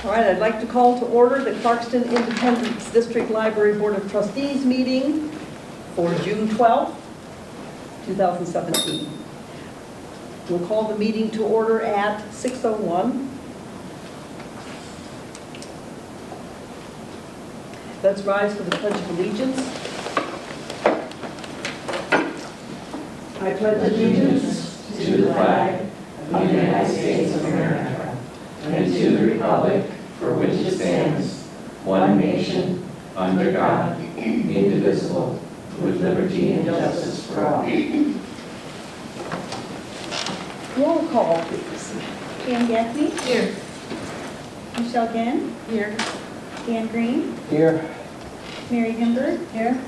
All right, I'd like to call to order the Clarkston Independence District Library Board of Trustees meeting for June 12th, 2017. We'll call the meeting to order at 6:01. Let's rise for the Pledge of Allegiance. I pledge allegiance to the flag of the United States of America and to the republic for which it stands, one nation, under God, indivisible, with liberty and justice for all. Roll call, please. Dan Gaffney. Here. Michelle Ginn. Here. Dan Green. Here. Mary Himberg. Here.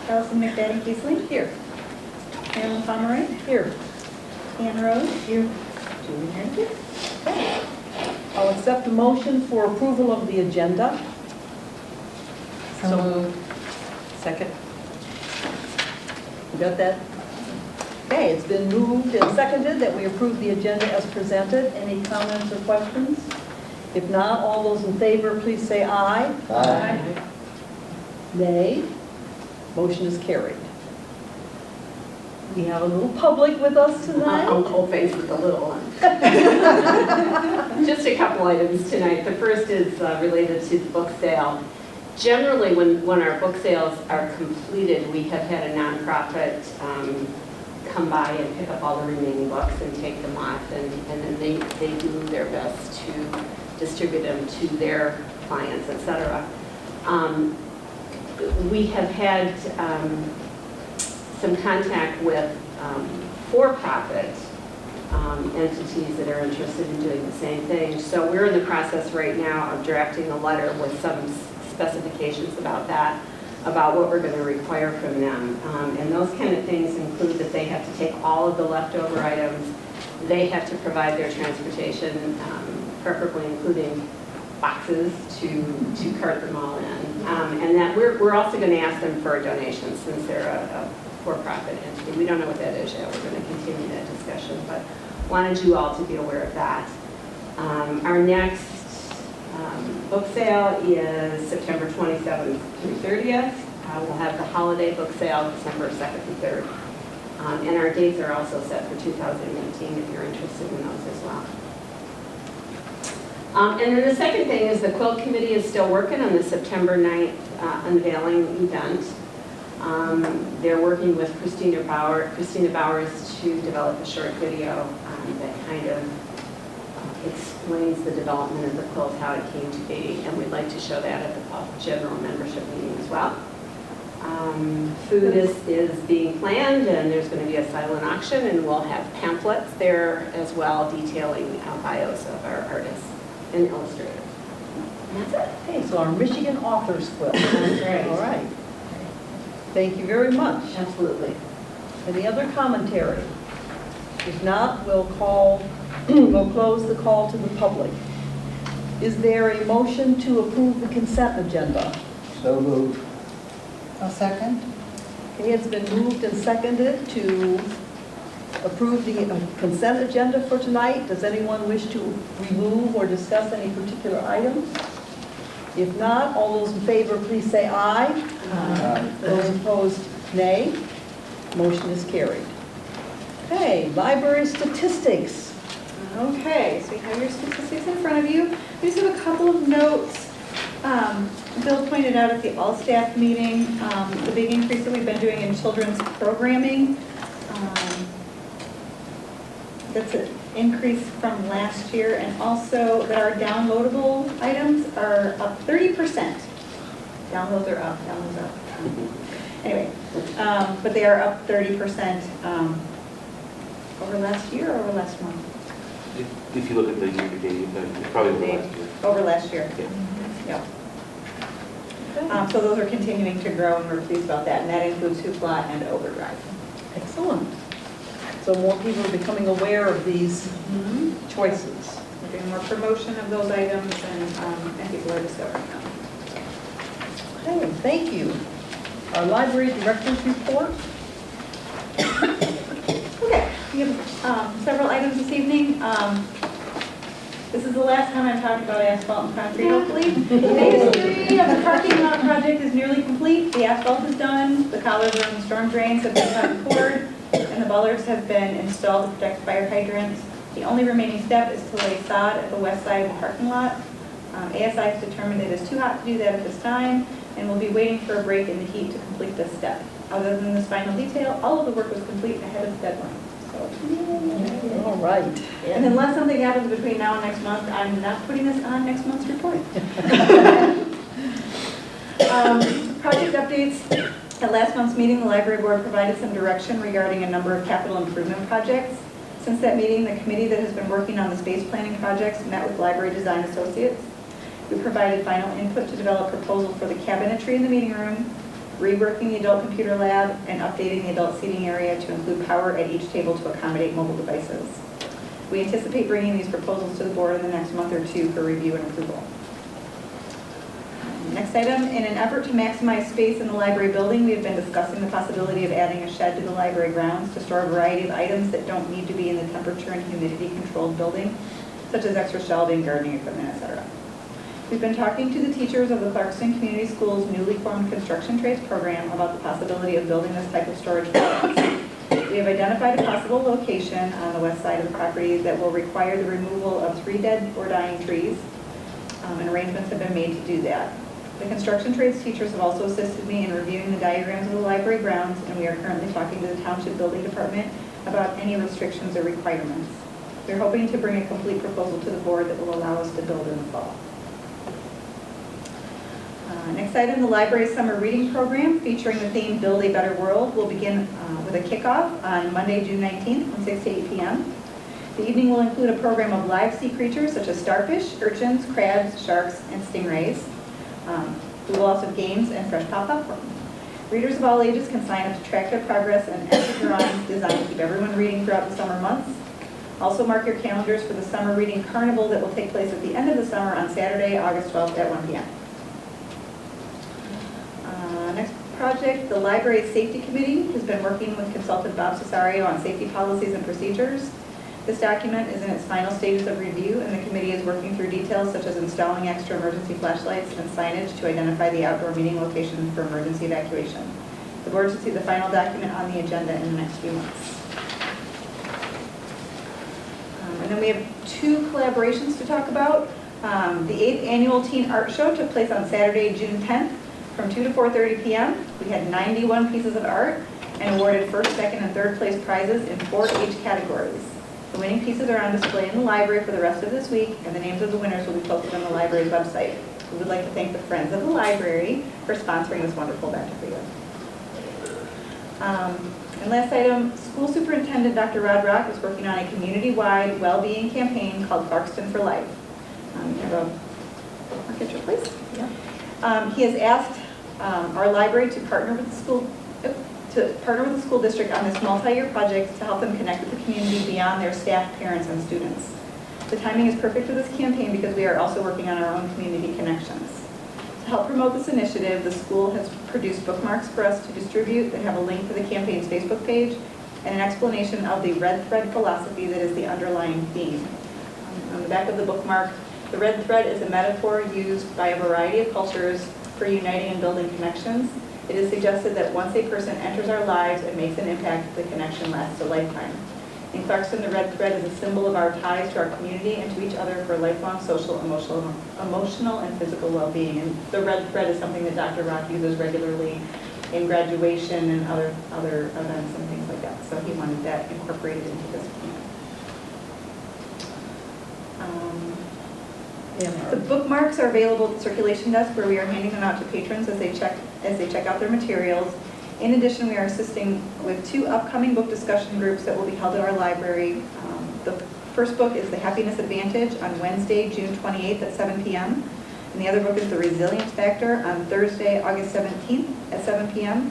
Allison McFadden-Keesling. Here. Marilyn Pomeroy. Here. Ann Rose. Here. Julie Hankin. Okay. I'll accept a motion for approval of the agenda. So moved. Second. You got that? Okay, it's been moved and seconded that we approve the agenda as presented. Any comments or questions? If not, all those in favor, please say aye. Aye. Nay. Motion is carried. We have a little public with us tonight. I'm cold-faced with the little one. Just a couple items tonight. The first is related to the book sale. Generally, when our book sales are completed, we have had a nonprofit come by and pick up all the remaining books and take them off, and then they do their best to distribute them to their clients, etc. We have had some contact with for-profit entities that are interested in doing the same thing. So we're in the process right now of drafting a letter with some specifications about that, about what we're going to require from them. And those kind of things include that they have to take all of the leftover items, they have to provide their transportation, preferably including boxes to cart them all in. And that we're also going to ask them for a donation since they're a for-profit entity. We don't know what that is yet. We're going to continue that discussion, but wanted you all to be aware of that. Our next book sale is September 27th through 30th. We'll have the holiday book sale December 2nd and 3rd. And our dates are also set for 2018 if you're interested in those as well. And then the second thing is the Quilt Committee is still working on the September 9th unveiling event. They're working with Christina Bowers to develop a short video that kind of explains the development of the quilt, how it came to be, and we'd like to show that at the general membership meeting as well. Food is being planned, and there's going to be a silent auction, and we'll have pamphlets there as well detailing bios of our artists and illustrators. And that's it. Okay, so our Michigan Authors Quilt. That's right. All right. Thank you very much. Absolutely. Any other commentary? If not, we'll close the call to the public. Is there a motion to approve the consent agenda? So moved. A second. Okay, it's been moved and seconded to approve the consent agenda for tonight. Does anyone wish to remove or discuss any particular items? If not, all those in favor, please say aye. Aye. Those opposed, nay. Motion is carried. Okay, library statistics. Okay, so you have your statistics in front of you. We just have a couple of notes. Bill pointed out at the all-staff meeting the big increase that we've been doing in children's programming. That's an increase from last year, and also that our downloadable items are up 30%. Downloads are up, downloads are up. Anyway, but they are up 30% over last year or over last month? If you look at the year-to-date, it's probably over last year. Over last year. Yeah. Yep. So those are continuing to grow, and we're pleased about that, and that includes Hoopla and Overdrive. Excellent. So more people are becoming aware of these choices. We're doing more promotion of those items, and people are discovering them. Okay, thank you. Our library director's report. Okay, we have several items this evening. This is the last time I'm talking about asphalt and concrete, hopefully. Phase 3 of the parking lot project is nearly complete. The asphalt is done, the collars and storm drains have been cut and poured, and the bollards have been installed to protect fire hydrants. The only remaining step is to lay sod at the west side of the parking lot. ASI has determined it is too hot to do that at this time, and will be waiting for a break in the heat to complete this step. Other than this final detail, all of the work was complete ahead of the deadline. So, All right. and unless something happens between now and next month, I'm not putting this on next month's report. Project updates. At last month's meeting, the library board provided some direction regarding a number of capital improvement projects. Since that meeting, the committee that has been working on the space planning projects met with Library Design Associates. We provided final input to develop proposals for the cabinetry in the meeting room, reworking the adult computer lab, and updating the adult seating area to include power at each table to accommodate mobile devices. We anticipate bringing these proposals to the board in the next month or two for review and approval. Next item, in an effort to maximize space in the library building, we have been discussing the possibility of adding a shed to the library grounds to store a variety of items that don't need to be in the temperature and humidity controlled building, such as extra shelving, gardening equipment, etc. We've been talking to the teachers of the Clarkston Community Schools newly formed construction trades program about the possibility of building this type of storage products. We have identified a possible location on the west side of the property that will require the removal of 3 dead or dying trees, and arrangements have been made to do that. The construction trades teachers have also assisted me in reviewing the diagrams of the library grounds, and we are currently talking to the Township Building Department about any restrictions or requirements. We're hoping to bring a complete proposal to the board that will allow us to build in the fall. Next item, the library's summer reading program featuring the theme Build a Better World will begin with a kickoff on Monday, June 19th from 6 to 8 p.m. The evening will include a program of live sea creatures such as starfish, urchins, crabs, sharks, and stingrays. We will also have games and fresh pop popcorn. Readers of all ages can sign up to track their progress and enter drawings designed to keep everyone reading throughout the summer months. Also mark your calendars for the summer reading carnival that will take place at the end of the summer on Saturday, August 12th at 1 p.m. Next project, the Library Safety Committee has been working with consultant Bob Cesario on safety policies and procedures. This document is in its final stages of review, and the committee is working through details such as installing extra emergency flashlights and signage to identify the outdoor meeting locations for emergency evacuation. The board should see the final document on the agenda in the next few months. And then we have 2 collaborations to talk about. The 8th Annual Teen Art Show took place on Saturday, June 10th from 2 to 4:30 p.m. We had 91 pieces of art and awarded first, second, and third place prizes in 4 age categories. The winning pieces are on display in the library for the rest of this week, and the names of the winners will be posted on the library's website. We would like to thank the Friends of the Library for sponsoring this wonderful event every year. And last item, School Superintendent Dr. Rod Rock is working on a community-wide well-being campaign called Clarkston for Life. You have a picture, please. Yeah. He has asked our library to partner with the school district on this multi-year project to help them connect with the community beyond their staff, parents, and students. The timing is perfect for this campaign because we are also working on our own community connections. To help promote this initiative, the school has produced bookmarks for us to distribute that have a link to the campaign's Facebook page and an explanation of the red thread philosophy that is the underlying theme. On the back of the bookmark, the red thread is a metaphor used by a variety of cultures for uniting and building connections. It is suggested that once a person enters our lives and makes an impact, the connection lasts a lifetime. In Clarkston, the red thread is a symbol of our ties to our community and to each other for lifelong social, emotional, and physical well-being. And the red thread is something that Dr. Rock uses regularly in graduation and other events and things like that. So he wanted that incorporated into this plan. The bookmarks are available at the circulation desk where we are handing them out to patrons as they check out their materials. In addition, we are assisting with 2 upcoming book discussion groups that will be held at our library. The first book is The Happiness Advantage on Wednesday, June 28th at 7 p.m. And the other book is The Resilience Factor on Thursday, August 17th at 7 p.m.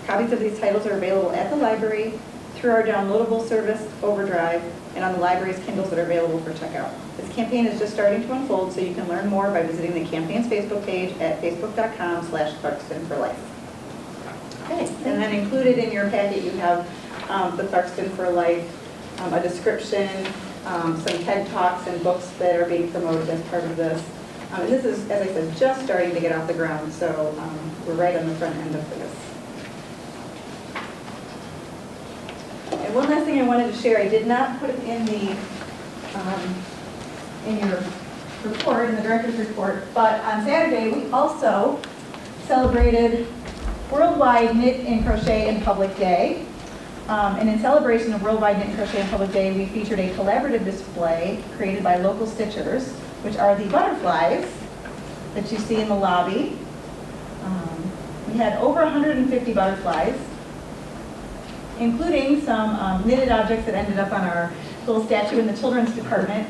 Copies of these titles are available at the library, through our downloadable service, Overdrive, and on the library's Kindles that are available for checkout. This campaign is just starting to unfold, so you can learn more by visiting the campaign's Facebook page at facebook.com/ClarkstonForLife. Okay, and then included in your packet you have the Clarkston for Life, a description some TED Talks and books that are being promoted as part of this. And this is, as I said, just starting to get off the ground, so we're right on the front end of this. And one last thing I wanted to share, I did not put it in the in your report, in the director's report, but on Saturday we also celebrated Worldwide Knit and Crochet in Public Day. And in celebration of Worldwide Knit and Crochet in Public Day, we featured a collaborative display created by local stitchers, which are the butterflies that you see in the lobby. We had over 150 butterflies, including some knitted objects that ended up on our little statue in the children's department.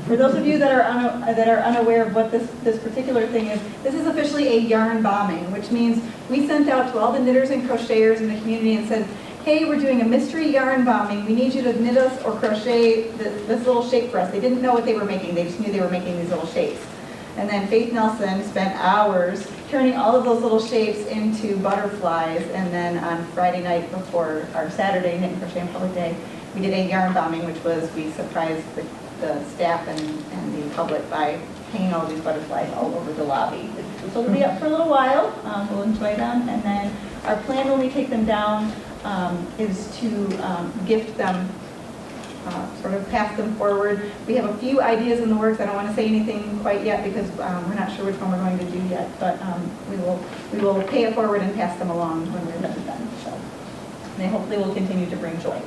For those of you that are unaware of what this particular thing is, this is officially a yarn bombing, which means we sent out to all the knitters and crocheters in the community and said, hey, we're doing a mystery yarn bombing. We need you to knit us or crochet this little shape for us. They didn't know what they were making. They just knew they were making these little shapes. And then Faith Nelson spent hours turning all of those little shapes into butterflies. And then on Friday night before our Saturday Knit and Crochet in Public Day, we did a yarn bombing, which was we surprised the staff and the public by hanging all these butterflies all over the lobby. So they'll be up for a little while. We'll enjoy them. And then our plan when we take them down is to gift them, sort of pass them forward. We have a few ideas in the works. I don't want to say anything quite yet because we're not sure which one we're going to do yet, but we will pay it forward and pass them along when we're done with them. So they hopefully will continue to bring joy.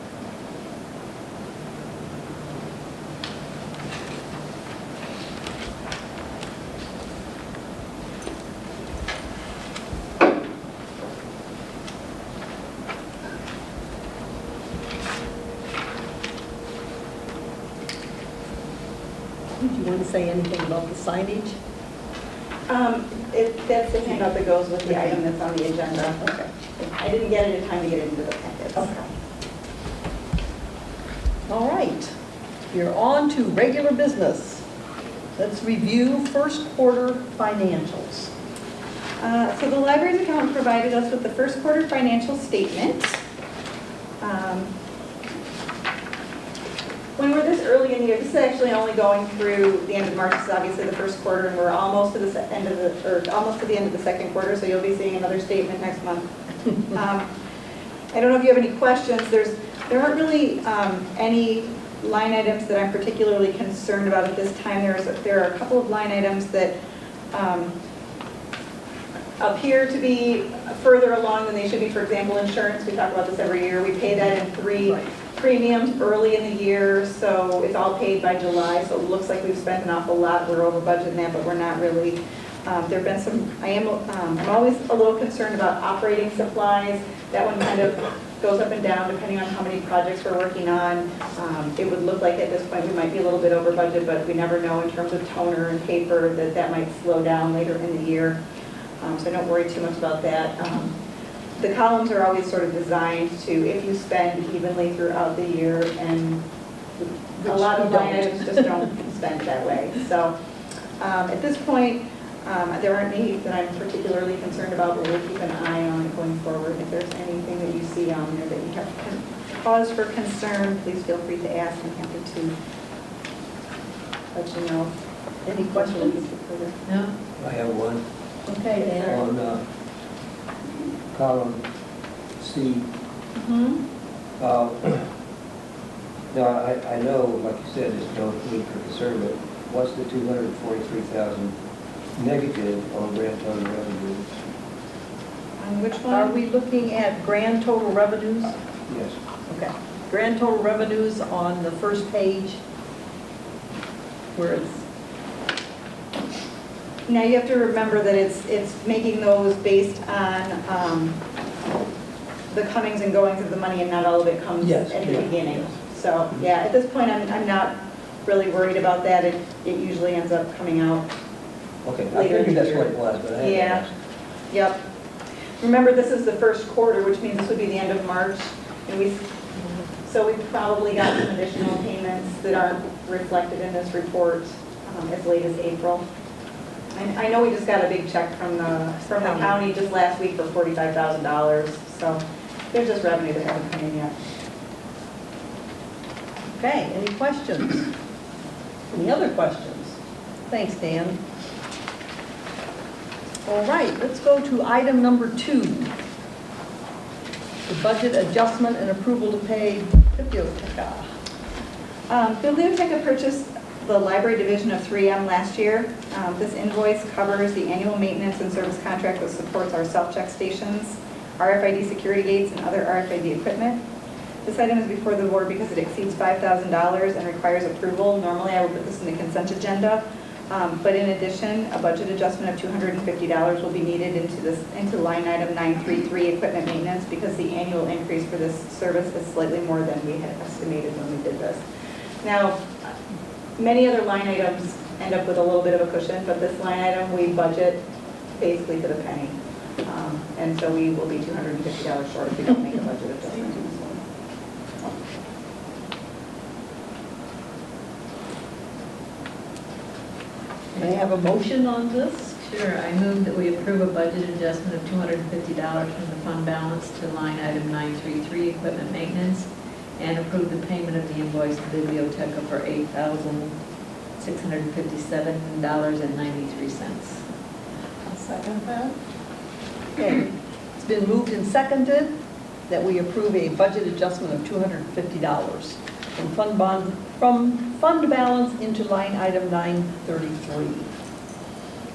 Do you want to say anything about the signage? That's the handout that goes with the item that's on the agenda. Okay. I didn't get it in time to get it into the packets. Okay. All right, we're on to regular business. Let's review first quarter financials. So the library's accountant provided us with the first quarter financial statement. When we're this early in the year, this is actually only going through the end of March. This is obviously the first quarter, and we're almost to the end of almost to the end of the second quarter. So you'll be seeing another statement next month. I don't know if you have any questions. There aren't really any line items that I'm particularly concerned about at this time. There are a couple of line items that appear to be further along than they should be. For example, insurance. We talk about this every year. We pay that in three premiums early in the year, so it's all paid by July. So it looks like we've spent an awful lot. We're over budget in that, but we're not really. There have been some. I'm always a little concerned about operating supplies. That one kind of goes up and down depending on how many projects we're working on. It would look like at this point we might be a little bit over budget, but we never know in terms of toner and paper that might slow down later in the year. So I don't worry too much about that. The columns are always sort of designed to, if you spend evenly throughout the year, and a lot of line items just don't spend that way. So at this point, there aren't any that I'm particularly concerned about, but we'll keep an eye on it going forward. If there's anything that you see on there that you have cause for concern, please feel free to ask. I'm happy to let you know. Any questions? No? I have one Okay, Ann. on column C. Now, I know, like you said, there's no need for concern, but what's the 243,000 negative on grand total revenue? On which Are one? we looking at grand total revenues? Yes. Okay. Grand total revenues on the first page, where it's, Now you have to remember that it's making those based on the comings and goings of the money, and not all of it comes Yes, at the yeah, beginning. yes. So, yeah, at this point, I'm not really worried about that. It usually ends up coming out. Okay, I Later in figured the that's year. what it was, but I had to Yeah. ask. Yep. Remember, this is the first quarter, which means this would be the end of March. And so we've probably got some additional payments that aren't reflected in this report as late as April. I know we just got a big check from the county just last week for $45,000. So there's just revenue that hasn't come in yet. Okay, any questions? Any other questions? Thanks, Dan. All right, let's go to item number 2. The budget adjustment and approval to pay Biblioteca. Biblioteca purchased the library division of 3M last year. This invoice covers the annual maintenance and service contract that supports our self-check stations, RFID security gates, and other RFID equipment. This item is before the board because it exceeds $5,000 and requires approval. Normally, I would put this in the consent agenda, but in addition, a budget adjustment of $250 will be needed into line item 933, equipment maintenance, because the annual increase for this service is slightly more than we had estimated when we did this. Now, many other line items end up with a little bit of a cushion, but this line item we budget basically to the penny. And so we will be $250 short if we don't make a budget adjustment. May I have a motion on this? Sure, I move that we approve a budget adjustment of $250 from the fund balance to line item 933, equipment maintenance, and approve the payment of the invoice to Biblioteca for $8,657.93. I'll second that. Okay, it's been moved and seconded that we approve a budget adjustment of $250 from fund balance into line item 933,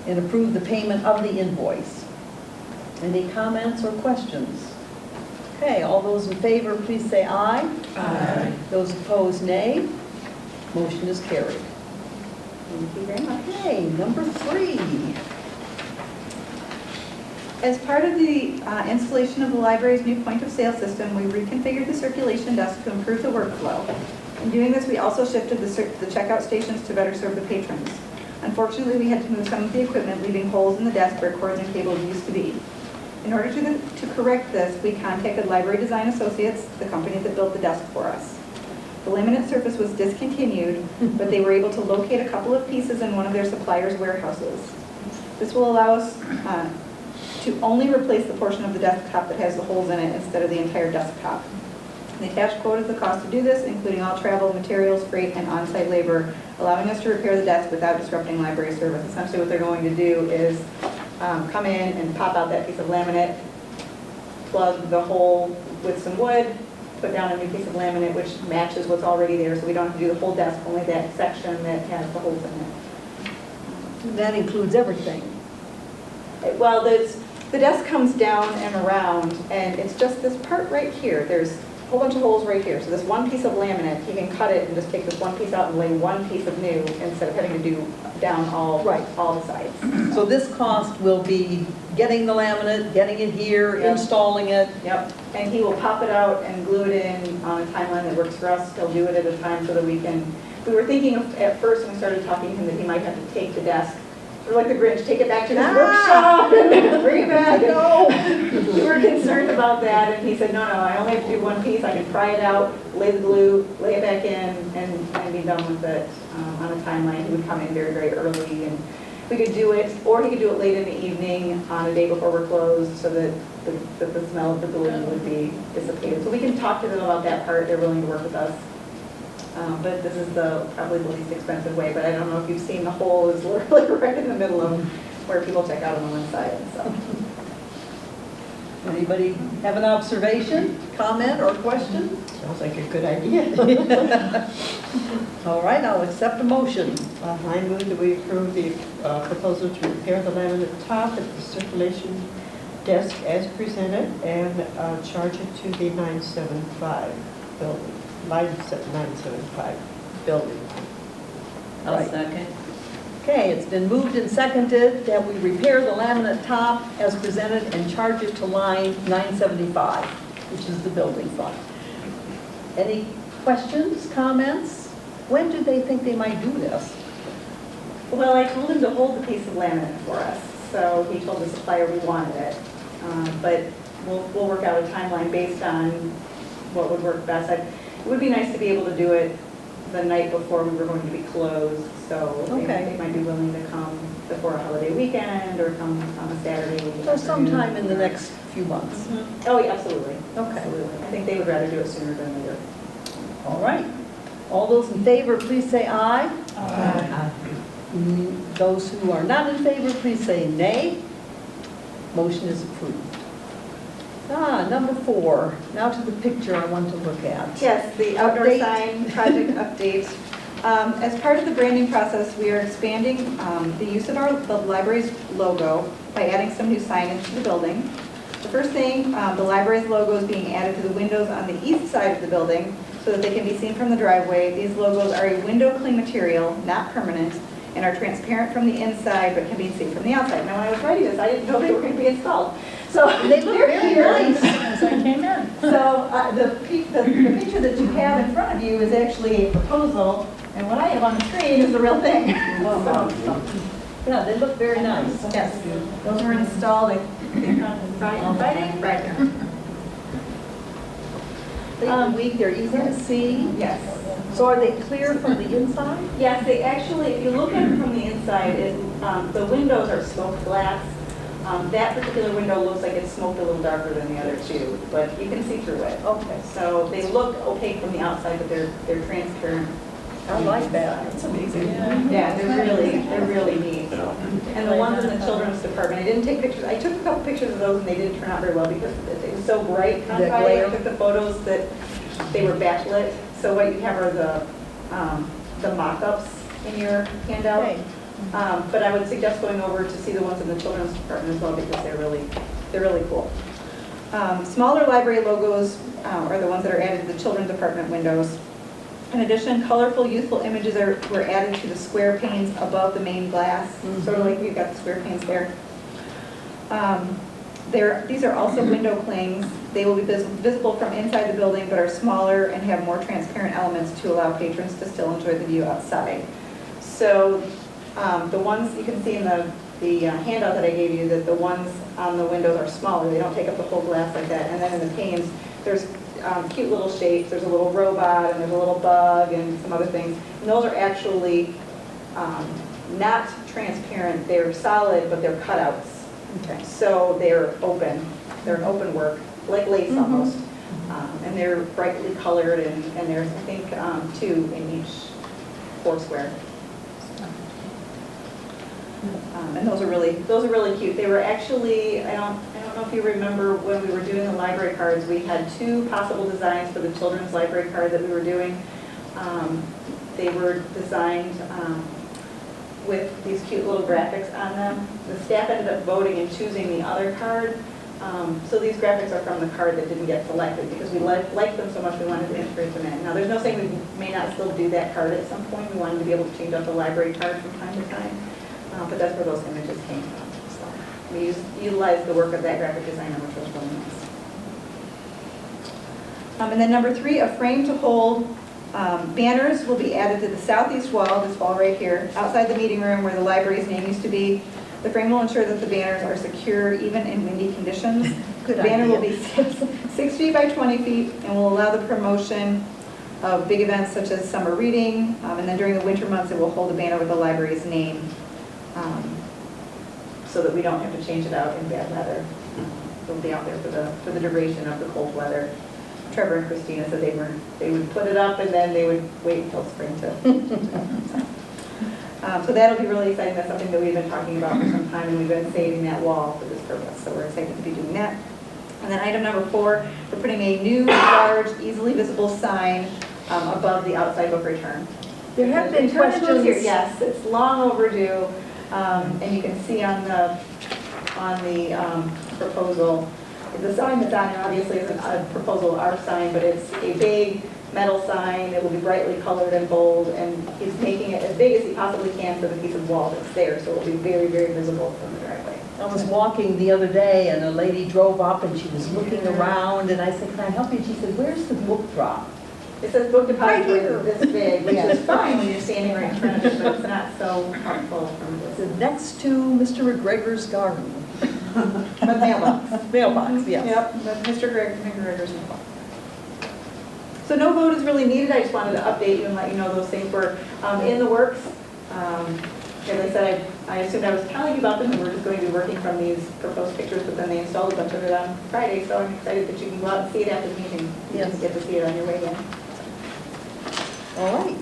and approve the payment of the invoice. Any comments or questions? Okay, all those in favor, please say aye. Aye. Those opposed, nay. Motion is carried. Thank you very much. Okay, number 3. As part of the installation of the library's new point-of-sale system, we reconfigured the circulation desk to improve the workflow. In doing this, we also shifted the checkout stations to better serve the patrons. Unfortunately, we had to move some of the equipment, leaving holes in the desk where cords and cables used to be. In order to correct this, we contacted Library Design Associates, the company that built the desk for us. The laminate surface was discontinued, but they were able to locate a couple of pieces in one of their suppliers' warehouses. This will allow us to only replace the portion of the desktop that has the holes in it instead of the entire desktop. The attached quote is the cost to do this, including all travel, materials, freight, and on-site labor, allowing us to repair the desk without disrupting library service. Essentially what they're going to do is come in and pop out that piece of laminate, plug the hole with some wood, put down a new piece of laminate which matches what's already there, so we don't have to do the whole desk, only that section that has the holes in it. That includes everything. Well, the desk comes down and around, and it's just this part right here. There's a whole bunch of holes right here. So this one piece of laminate, you can cut it and just take this one piece out and lay one piece of new instead of having to do down all the sides. So this cost will be getting the laminate, getting it here, Yep. installing it. Yep, and he will pop it out and glue it in on a timeline that works for us. He'll do it at a time so that we were thinking at first when we started talking to him that he might have to take the desk, sort of like the Grinch, take it back to his workshop and bring it back. No. We were concerned about that, and he said, no, I only have to do one piece. I can pry it out, lay the glue, lay it back in, and be done with it on a timeline. He would come in very, very early, and we could do it, or he could do it late in the evening on a day before we're closed so that the smell of the glue would be dissipated. So we can talk to them about that part. They're willing to work with us. But this is probably the least expensive way, but I don't know if you've seen the hole is literally right in the middle of where people check out on the one side, so. Anybody have an observation, comment, or question? Sounds like a good idea. All right, I'll accept a motion. I move that we approve the proposal to repair the laminate top at the circulation desk as presented and charge it to the 975 building, 975 building. I'll Right. second. Okay, it's been moved and seconded that we repair the laminate top as presented and charge it to line 975, which is the building fund. Any questions, comments? When do they think they might do this? Well, I told him to hold the piece of laminate for us, so he told the supplier we wanted it. But we'll work out a timeline based on what would work best. It would be nice to be able to do it the night before we were going to be closed, so they might be willing to come before a holiday weekend or come on a Saturday. So sometime in the next few months. Oh, yeah, absolutely. Okay. Absolutely. I think they would rather do it sooner than later. All right. All those in favor, please say aye. Aye. Those who are not in favor, please say nay. Motion is approved. Number 4, now to the picture I want to look at. Yes, the outdoor Update. sign project update. As part of the branding process, we are expanding the use of the library's logo by adding some new signage to the building. The first thing, the library's logo is being added to the windows on the east side of the building so that they can be seen from the driveway. These logos are a window cling material, not permanent, and are transparent from the inside but can be seen from the outside. Now, when I was writing this, I didn't know they were going to be installed. So They look very nice. As I came in. So the picture that you have in front of you is actually a proposal, and what I have on the screen is the real thing. Yeah, they look very nice. Yes, those were installed, I think, on Friday? Friday. Late in the week, they're easy to see. Yes. So are they clear from the inside? Yes, they actually, if you look at it from the inside, the windows are smoked glass. That particular window looks like it's smoked a little darker than the other two, but you can see through it. Okay, So they look opaque from the outside, but they're transparent. I like that. It's amazing. Yeah, they're really neat. And the ones in the children's department, I didn't take pictures, I took a couple pictures of those and they didn't turn out very well because it was so bright on The Friday. glare. I took the photos that they were backlit. So what you have are the mock-ups in your handout. Okay. But I would suggest going over to see the ones in the children's department as well because they're really cool. Smaller library logos are the ones that are added to the children's department windows. In addition, colorful, youthful images were added to the square panes above the main glass, sort of like you've got the square panes there. These are also window clings. They will be visible from inside the building, but are smaller and have more transparent elements to allow patrons to still enjoy the view outside. So the ones you can see in the handout that I gave you, that the ones on the windows are smaller. They don't take up the whole glass like that. And then in the panes, there's cute little shapes. There's a little robot and there's a little bug and some other things. And those are actually not transparent. They're solid, but they're cutouts. Okay. So they're open. They're an open work, like lace almost. And they're brightly colored and there's, I think, 2 in each 4 square. And those are really cute. They were actually, I don't know if you remember when we were doing the library cards, we had 2 possible designs for the children's library card that we were doing. They were designed with these cute little graphics on them. The staff ended up voting and choosing the other card. So these graphics are from the card that didn't get selected because we liked them so much we wanted to integrate them in. Now there's no saying we may not still do that card at some point. We wanted to be able to change out the library card from time to time. But that's where those images came from. So we utilized the work of that graphic designer, which was really nice. And then number 3, a frame to hold banners will be added to the southeast wall, this wall right here, outside the meeting room where the library's name used to be. The frame will ensure that the banners are secure even in windy conditions. Good The banner idea. will be 6 feet by 20 feet and will allow the promotion of big events such as summer reading. And then during the winter months, it will hold a banner with the library's name so that we don't have to change it out in bad weather. It'll be out there for the duration of the cold weather. Trevor and Christina said they would put it up and then they would wait until spring to change it out. So that'll be really exciting. That's something that we've been talking about for some time, and we've been saving that wall for this purpose. So we're excited to be doing that. And then item number 4, we're putting a new, large, easily visible sign above the outside book return. There have been Return is questions. here. Yes, it's long overdue, and you can see on the proposal, the sign that's on here obviously isn't a proposal of our sign, but it's a big metal sign. It will be brightly colored and bold, and he's making it as big as he possibly can for the piece of wall that's there, so it will be very, very visible from the driveway. I was walking the other day and a lady drove up and she was looking around and I said, can I help you? And she said, where's the book drop? It says book depository Right here. this big, which Yeah. is fine when you're standing right in front of it, but it's not so helpful from It this. said, next to Mr. McGregor's garden. But mailbox. Mailbox, yes. Yep, that's Mr. Gregor's mailbox. So no vote is really needed. I just wanted to update you and let you know those things were in the works. As I said, I assumed I was telling you about them, and we're just going to be working from these proposed pictures, but then they installed a bunch of it on Friday, so I'm excited that you can go out and see it after the meeting. You Yes. can get to see it on your way in. All right.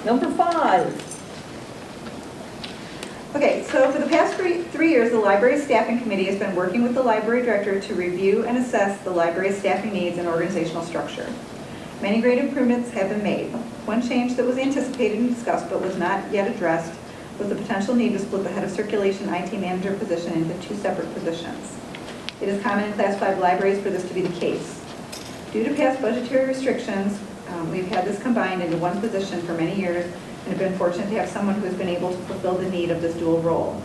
Number 5. Okay, so for the past three years, the library staffing committee has been working with the library director to review and assess the library's staffing needs and organizational structure. Many great improvements have been made. One change that was anticipated and discussed but was not yet addressed was the potential need to split the head of circulation IT manager position into 2 separate positions. It is common in Class 5 libraries for this to be the case. Due to past budgetary restrictions, we've had this combined into 1 position for many years and have been fortunate to have someone who has been able to fulfill the need of this dual role.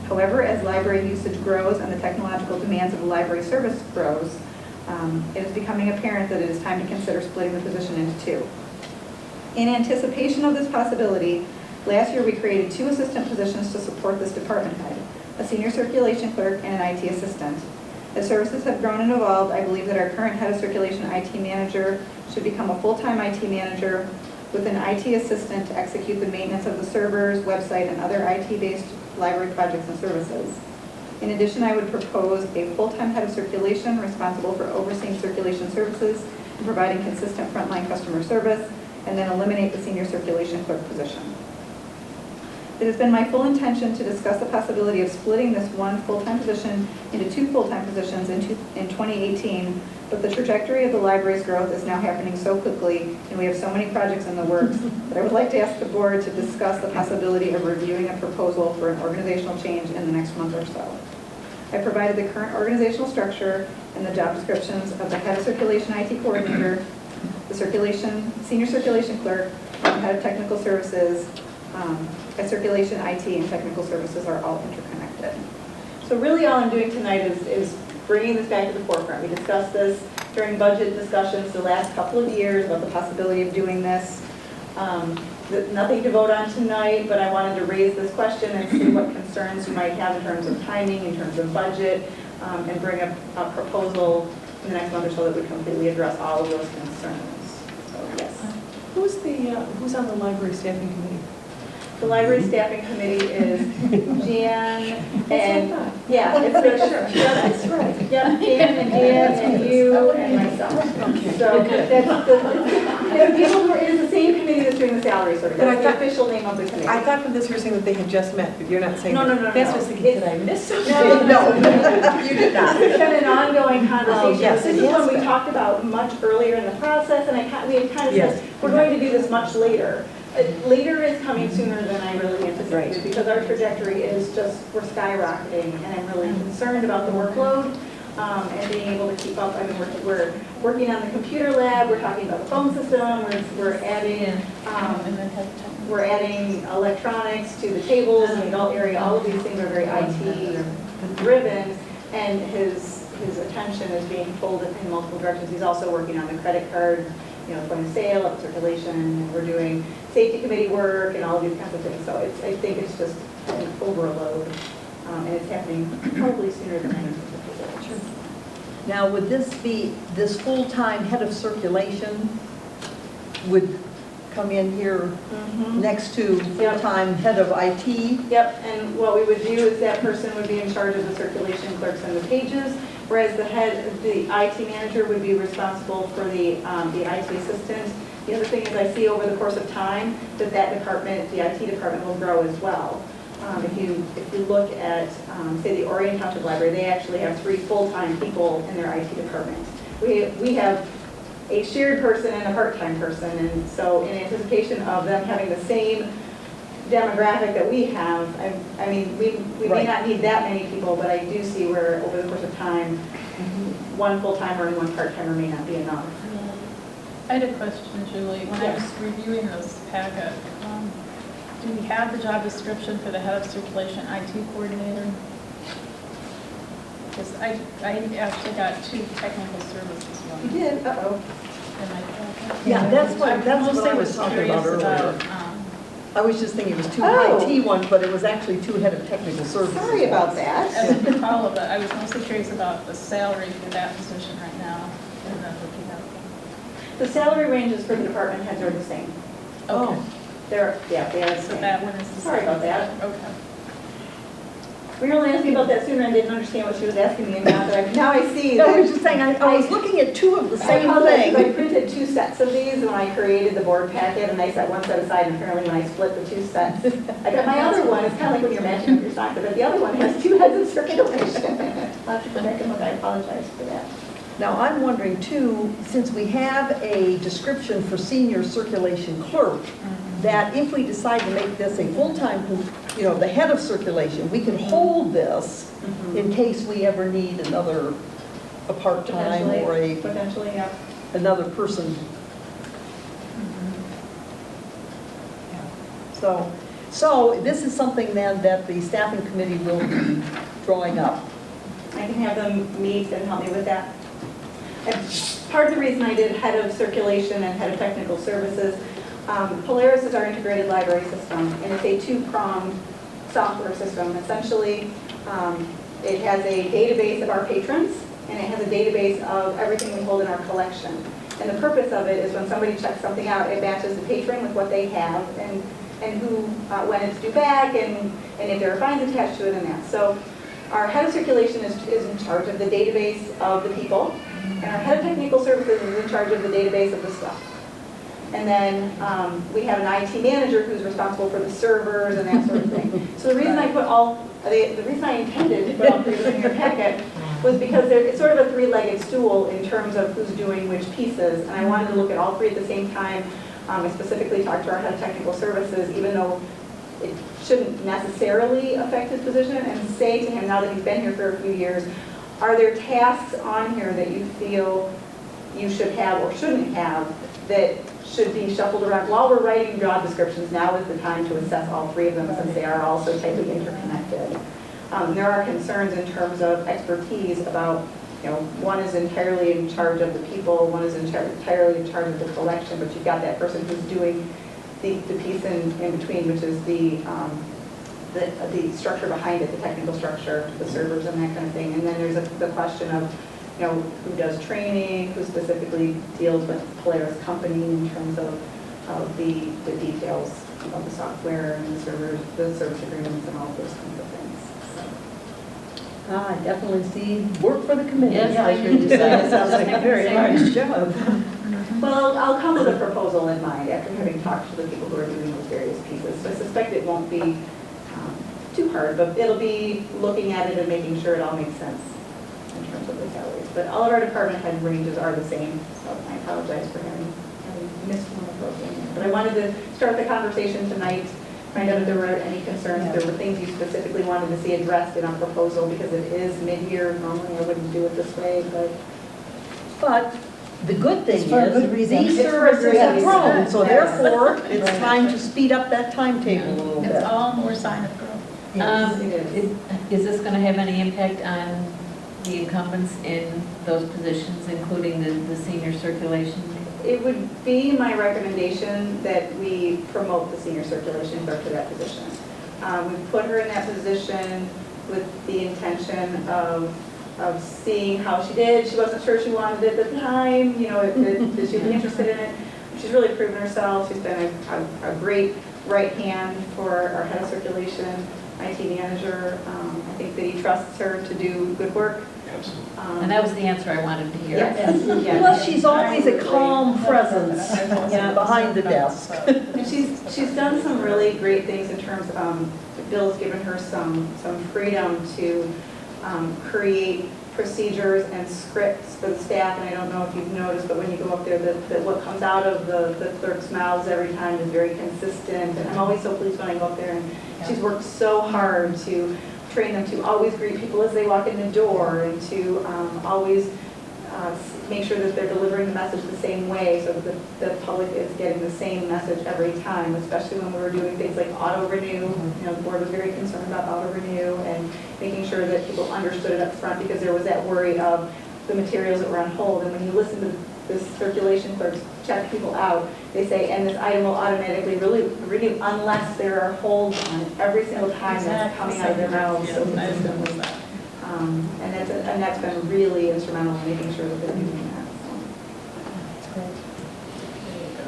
However, as library usage grows and the technological demands of the library service grows, it is becoming apparent that it is time to consider splitting the position into 2. In anticipation of this possibility, last year we created 2 assistant positions to support this department head, a senior circulation clerk and an IT assistant. As services have grown and evolved, I believe that our current head of circulation IT manager should become a full-time IT manager with an IT assistant to execute the maintenance of the servers, website, and other IT-based library projects and services. In addition, I would propose a full-time head of circulation responsible for overseeing circulation services and providing consistent frontline customer service, and then eliminate the senior circulation clerk position. It has been my full intention to discuss the possibility of splitting this 1 full-time position into 2 full-time positions in 2018, but the trajectory of the library's growth is now happening so quickly, and we have so many projects in the works, that I would like to ask the board to discuss the possibility of reviewing a proposal for an organizational change in the next month or so. I provided the current organizational structure and the job descriptions of the head of circulation IT coordinator, the senior circulation clerk, and the head of technical services. Circulation, IT, and technical services are all interconnected. So really all I'm doing tonight is bringing this back to the forefront. We discussed this during budget discussions the last couple of years about the possibility of doing this. Nothing to vote on tonight, but I wanted to raise this question and see what concerns you might have in terms of timing, in terms of budget, and bring a proposal in the next month or so that would completely address all of those concerns. So yes. Who's on the library staffing committee? The library staffing committee is Jan and, yeah, it's sure. That's right. Yep, Jan and you and myself. Okay. So that's the people who are, it is the same committee that's doing the salary survey. But I That's the thought- official name of the committee. I thought from this you were saying that they had just met, but you're not saying No, that. no, no, That's no. what I was thinking, did I miss something? No. You did not. It's been an ongoing conversation. yes, This it is has one we been. talked about much earlier in the process, and we had kind of Yes. said, we're going to do this much later. Later is coming sooner than I really anticipated, Right. because our trajectory is just, we're skyrocketing, and I'm really concerned about the workload and being able to keep up. I mean, we're working on the computer lab, we're talking about the phone system, we're adding electronics to the tables in the adult area. All of these things are very IT driven, and his attention is being pulled in multiple directions. He's also working on the credit card, point of sale, up circulation, and we're doing safety committee work and all of these kinds of things. So I think it's just an overload, and it's happening probably sooner than I anticipated. Now, would this full-time head of circulation would come in here next to full-time head of IT? Yep, and what we would do is that person would be in charge of the circulation clerks and the pages, whereas the IT manager would be responsible for the IT assistant. The other thing is I see over the course of time that department, the IT department, will grow as well. If you look at, say, the Orion Township Library, they actually have 3 full-time people in their IT department. We have a shared person and a part-time person, and so in anticipation of them having the same demographic that we have, I mean, we may not need that many people, but I do see where over the course of time, 1 full-timer and 1 part-timer may not be enough. I had a question, Julie. When I was reviewing this packet, do we have the job description for the head of circulation IT coordinator? Because I actually got 2 technical services You ones did, uh-oh. in my packet. Yeah, that's what I Mostly was talking about curious earlier. I was just thinking it was 2 Oh. IT ones, but it was actually 2 head of technical services. Sorry about ones. that. As all of it, I was mostly curious about the salary for that position right now, and then what you have. The salary ranges for the department heads are the same. Okay, They are the so same. that one is the Sorry about that. Okay. Mary asked me about that sooner and didn't understand what she was asking me, and now I see. I was just saying, I was looking at two of the same I thing. printed 2 sets of these when I created the board packet, and I set one set aside, and apparently when I split the 2 sets, I got my other one, it's kind of like when you're matching up your socks, but the other one has 2 heads of circulation. I'll have to go back and look, I apologize for that. Now, I'm wondering too, since we have a description for senior circulation clerk, that if we decide to make this a full-time, the head of circulation, we can hold this in case we ever need a part-time or Potentially, yeah. another person. So this is something then that the staffing committee will be drawing up. I can have them meet and help me with that. And part of the reason I did head of circulation and head of technical services, Polaris is our integrated library system, and it's a 2-pronged software system. Essentially, it has a database of our patrons, and it has a database of everything we hold in our collection. And the purpose of it is when somebody checks something out, it matches the patron with what they have, and who, when it's due back, and if there are fines attached to it and that. So our head of circulation is in charge of the database of the people, and our head of technical services is in charge of the database of the stuff. And then we have an IT manager who's responsible for the servers and that sort of thing. So the reason I put the reason I intended to put all 3 of them in your packet was because it's sort of a 3-legged stool in terms of who's doing which pieces. And I wanted to look at all 3 at the same time. I specifically talked to our head of technical services, even though it shouldn't necessarily affect his position, and say to him, now that he's been here for a few years, are there tasks on here that you feel you should have or shouldn't have that should be shuffled around? While we're writing job descriptions, now is the time to assess all 3 of them since they are all so tightly interconnected. There are concerns in terms of expertise about, one is entirely in charge of the people, one is entirely in charge of the collection, but you've got that person who's doing the piece in between, which is the structure behind it, the technical structure, the servers and that kind of thing. And then there's the question of, who does training, who specifically deals with Polaris company in terms of the details of the software and the service agreements and all of those kinds of things. I definitely see work for the committee. Yes, Yeah, I agree. That sounds like a very large job. Well, I'll come with a proposal in mind after having talked to the people who are doing those various pieces. So I suspect it won't be too hard, but it'll be looking at it and making sure it all makes sense in terms of the salaries. But all of our department head ranges are the same, so I apologize for having missed one of those in there. But I wanted to start the conversation tonight, find out if there were any concerns, if there were things you specifically wanted to see addressed in our proposal, because it is mid-year. Normally I wouldn't do it this way, But the good thing It's for a good is, reason. these It's for a services good have reason. grown, so Yes. therefore, it's time to speed up that timetable a little It's bit. all more sign of growth. Is this going to have any impact on the incumbents in those positions, including the senior circulation? it would be my recommendation that we promote the senior circulation clerk to that position. We put her in that position with the intention of seeing how she did. She wasn't sure she wanted it at the time, that she'd be interested in it. She's really proven herself. She's been a great right hand for our head of circulation, IT manager. I think that he trusts her to do good work. Absolutely. And that was the answer I wanted to hear. Yes. Yes. Plus, she's always a calm presence behind the desk. And she's done some really great things in terms of, Bill's given her some freedom to create procedures and scripts for the staff. And I don't know if you've noticed, but when you go up there, that what comes out of the clerk's mouths every time is very consistent. And I'm always so pleased when I go up there, and she's worked so hard to train them to always greet people as they walk in the door, and to always make sure that they're delivering the message the same way, so that the public is getting the same message every time, especially when we were doing things like auto-renew. The board was very concerned about auto-renew and making sure that people understood it up front, because there was that worry of the materials that were on hold. And when you listen to the circulation clerks check people out, they say, and this item will automatically renew unless there are holds on it every single time that's coming out of their mouths so consistently. And that's been really instrumental in making sure that they're doing that.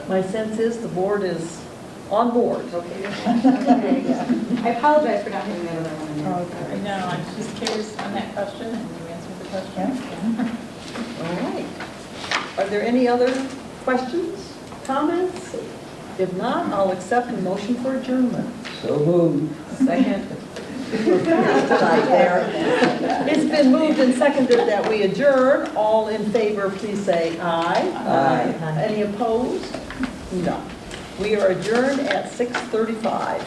My sense is the board is On board. Okay. I apologize for not having that other one in there. I know, I'm just curious on that question, and you answered the question. All right. Are there any other questions, comments? If not, I'll accept a motion for adjournment. So moved. Second. We're fast tonight there. It's been moved and seconded that we adjourn. All in favor, please say aye. Aye. Any opposed? No. We are adjourned at 6:35.